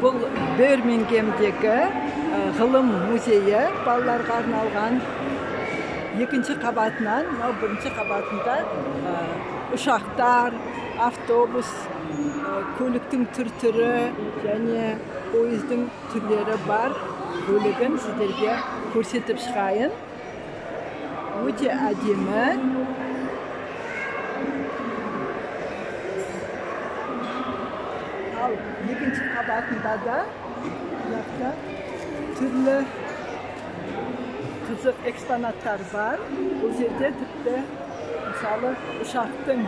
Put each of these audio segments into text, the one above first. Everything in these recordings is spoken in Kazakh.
Бұл Birmingham'dегі ғылым музейі, балаларға арналған. Екінші қабатынан, бірінші қабатында ұшақтар, автобус, көліктің түр-түрі және пойыздың түрлері бар бөлігін сіздерге көрсетіп шығайын. Өте әдемі. Ал екінші қабатында да түрлі қызық экспонаттар бар. Бұл жерде тіпті мысалы ұшақтың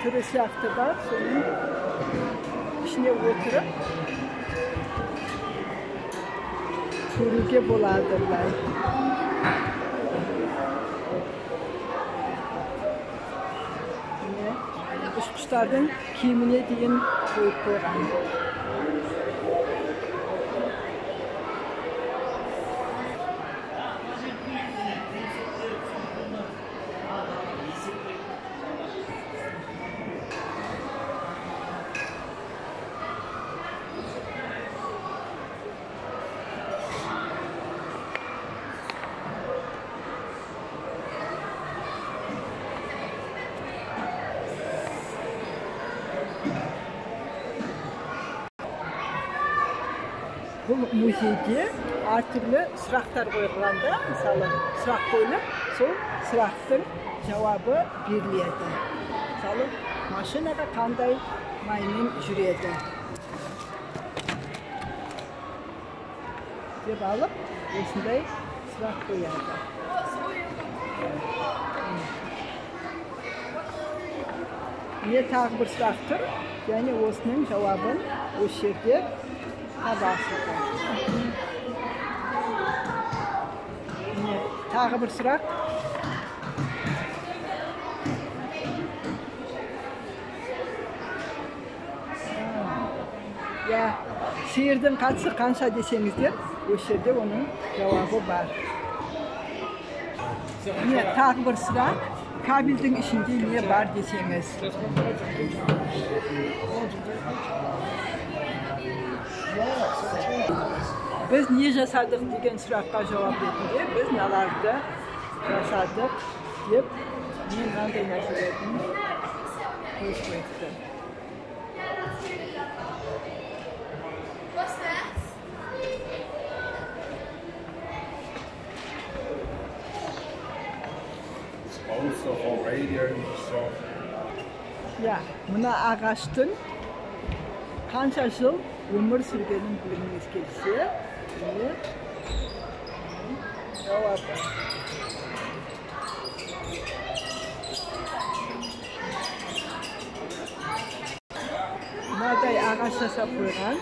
түрі сияқты бар. Соның ішіне отырып көруге болады. Ұшқыштардың киіміне дейін қойып қойған. Бұл музейде әртүрлі сұрақтар қойылғанда, мысалы сұрақ қойылып, сол сұрақтың жауабы беріледі. Мысалы машинаға қандай маймен жүреді деп алып, осындай сұрақ қояды. Міне тағы бір сұрақ тұр, және осының жауабын осы жерде табасыздар. Тағы бір сұрақ. Сиырдың қатысы қанша десеңіздер, осы жерде оның жауабы бар. Тағы бір сұрақ. Кабельдің ішінде не бар десеңіз. Biz не жасадық деген сұраққа жауап ретінде, біз наларды жасадық деп, мен қандай нәрселердің қойып қойыпты. Мына ағаштың қанша жыл өмір сүргенін білгіңіз келсе, жауабы. Мынадай ағаш жасап қойған.